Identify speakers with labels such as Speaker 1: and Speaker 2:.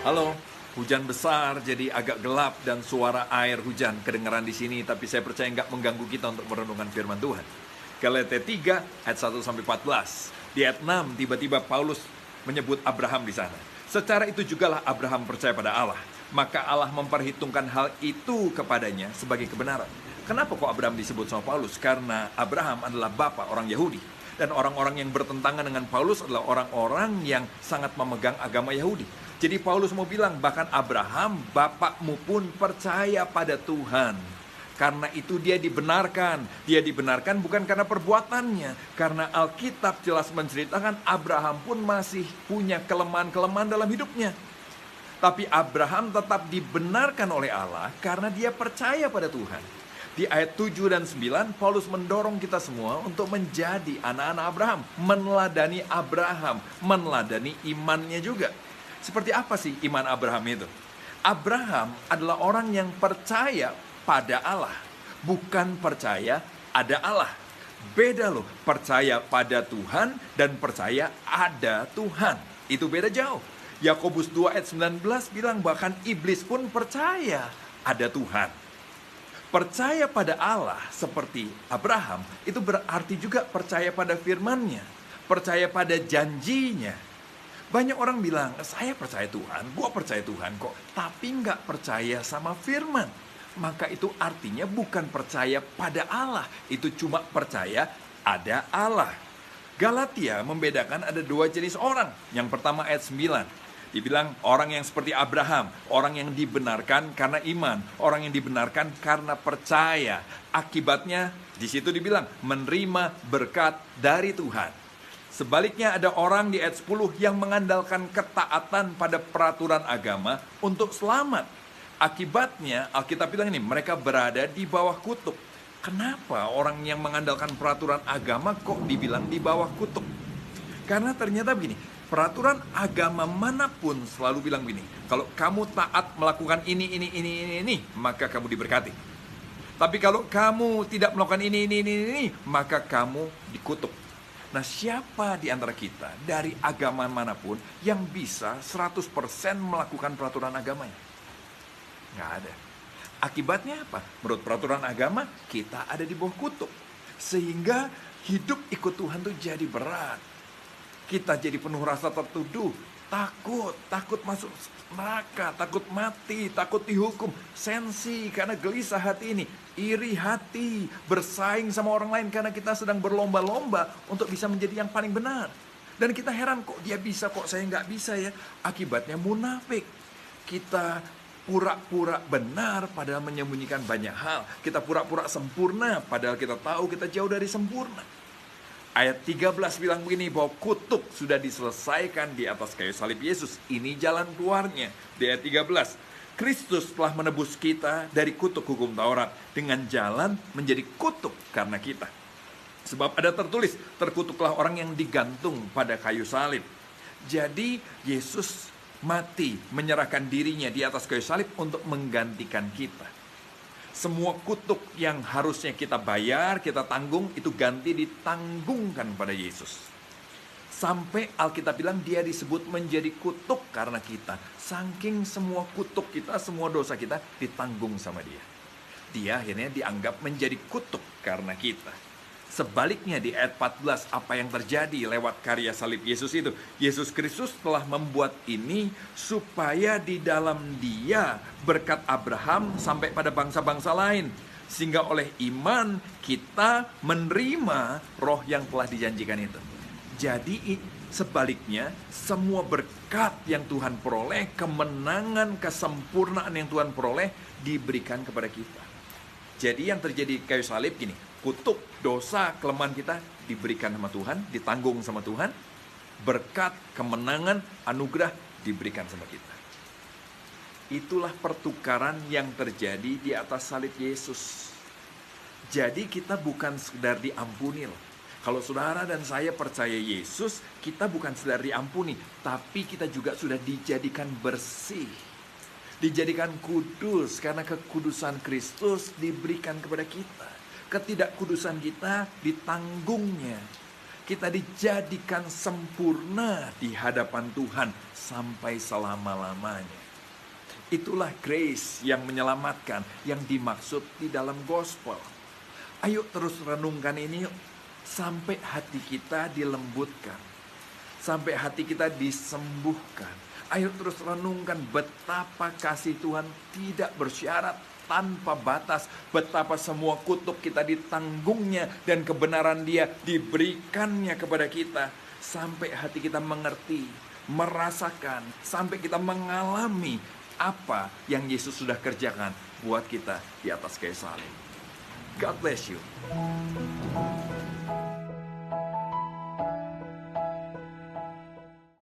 Speaker 1: Halo, hujan besar jadi agak gelap dan suara air hujan kedengaran di sini, tapi saya percaya nggak mengganggu kita untuk merenungkan firman Tuhan. Galatia 3 ayat 1-14. Di ayat 6 tiba-tiba Paulus menyebut Abraham di sana. Secara itu jugalah Abraham percaya pada Allah, maka Allah memperhitungkan hal itu kepadanya sebagai kebenaran. Kenapa kok Abraham disebut sama Paulus? Karena Abraham adalah bapak orang Yahudi. Dan orang-orang yang bertentangan dengan Paulus adalah orang-orang yang sangat memegang agama Yahudi. Jadi Paulus mau bilang, bahkan Abraham, bapakmu pun percaya pada Tuhan. Karena itu dia dibenarkan. Dia dibenarkan bukan karena perbuatannya. Karena Alkitab jelas menceritakan Abraham pun masih punya kelemahan-kelemahan dalam hidupnya. Tapi Abraham tetap dibenarkan oleh Allah karena dia percaya pada Tuhan. Di ayat 7 dan 9, Paulus mendorong kita semua untuk menjadi anak-anak Abraham. Meneladani imannya juga. Seperti apa sih iman Abraham itu? Abraham adalah orang yang percaya pada Allah, bukan percaya ada Allah. Beda loh, percaya pada Tuhan dan percaya ada Tuhan. Itu beda jauh. Yakobus 2 ayat 19 bilang bahkan iblis pun percaya ada Tuhan. Percaya pada Allah seperti Abraham itu berarti juga percaya pada firman-Nya, percaya pada janjinya. Banyak orang bilang, saya percaya Tuhan, gua percaya Tuhan kok, tapi nggak percaya sama firman. Maka itu artinya bukan percaya pada Allah, itu cuma percaya ada Allah. Galatia membedakan ada dua jenis orang. Yang pertama ayat 9. Dibilang orang yang seperti Abraham, orang yang dibenarkan karena iman, orang yang dibenarkan karena percaya. Akibatnya di situ dibilang menerima berkat dari Tuhan. Sebaliknya ada orang di ayat 10 yang mengandalkan ketaatan pada peraturan agama untuk selamat. Akibatnya Alkitab bilang ini, mereka berada di bawah kutuk. Kenapa orang yang mengandalkan peraturan agama kok dibilang di bawah kutuk? Karena ternyata begini, peraturan agama manapun selalu bilang begini, kalau kamu taat melakukan ini, maka kamu diberkati. Tapi kalau kamu tidak melakukan ini, maka kamu dikutuk. Nah, siapa di antara kita dari agama manapun yang bisa 100% melakukan peraturan agamanya? Nggak ada. Akibatnya apa? Menurut peraturan agama, kita ada di bawah kutuk. Sehingga hidup ikut Tuhan itu jadi berat. Kita jadi penuh rasa tertuduh, takut masuk neraka, takut mati, takut dihukum, sensi karena gelisah hati ini, iri hati, bersaing sama orang lain karena kita sedang berlomba-lomba untuk bisa menjadi yang paling benar. Dan kita heran, kok dia bisa, kok saya nggak bisa ya? Akibatnya munafik. Kita pura-pura benar padahal menyembunyikan banyak hal. Kita pura-pura sempurna padahal kita tahu kita jauh dari sempurna. Ayat 13 bilang begini, bahwa kutuk sudah diselesaikan di atas kayu salib Yesus. Ini jalan keluarnya. Di ayat 13, Kristus telah menebus kita dari kutuk hukum Taurat dengan jalan menjadi kutuk karena kita. Sebab ada tertulis, terkutuklah orang yang digantung pada kayu salib. Jadi Yesus mati, menyerahkan dirinya di atas kayu salib untuk menggantikan kita. Semua kutuk yang harusnya kita bayar, kita tanggung, itu ganti ditanggungkan pada Yesus. Sampai Alkitab bilang dia disebut menjadi kutuk karena kita. Saking semua kutuk kita, semua dosa kita ditanggung sama dia. Dia akhirnya dianggap menjadi kutuk karena kita. Sebaliknya di ayat 14, apa yang terjadi lewat karya salib Yesus itu? Yesus Kristus telah membuat ini supaya di dalam dia berkat Abraham sampai pada bangsa-bangsa lain. Sehingga oleh iman kita menerima roh yang telah dijanjikan itu. Jadi sebaliknya semua berkat yang Tuhan peroleh, kemenangan, kesempurnaan yang Tuhan peroleh diberikan kepada kita. Jadi yang terjadi kayu salib gini, kutuk, dosa, kelemahan kita diberikan sama Tuhan, ditanggung sama Tuhan. Berkat, kemenangan, anugerah diberikan sama kita. Itulah pertukaran yang terjadi di atas salib Yesus. Jadi kita bukan sekedar diampuni loh. Kalau saudara dan saya percaya Yesus, kita bukan sekedar diampuni, tapi kita juga sudah dijadikan bersih. Dijadikan kudus karena kekudusan Kristus diberikan kepada kita. Ketidakkudusan kita ditanggungnya. Kita dijadikan sempurna di hadapan Tuhan sampai selama-lamanya. Itulah grace yang menyelamatkan, yang dimaksud di dalam gospel. Ayo terus renungkan ini sampai hati kita dilembutkan, sampai hati kita disembuhkan. Ayo terus renungkan betapa kasih Tuhan tidak bersyarat, tanpa batas, betapa semua kutuk kita ditanggungnya dan kebenaran Dia diberikannya kepada kita, sampai hati kita mengerti, merasakan, sampai kita mengalami apa yang Yesus sudah kerjakan buat kita di atas kayu salib. God bless you.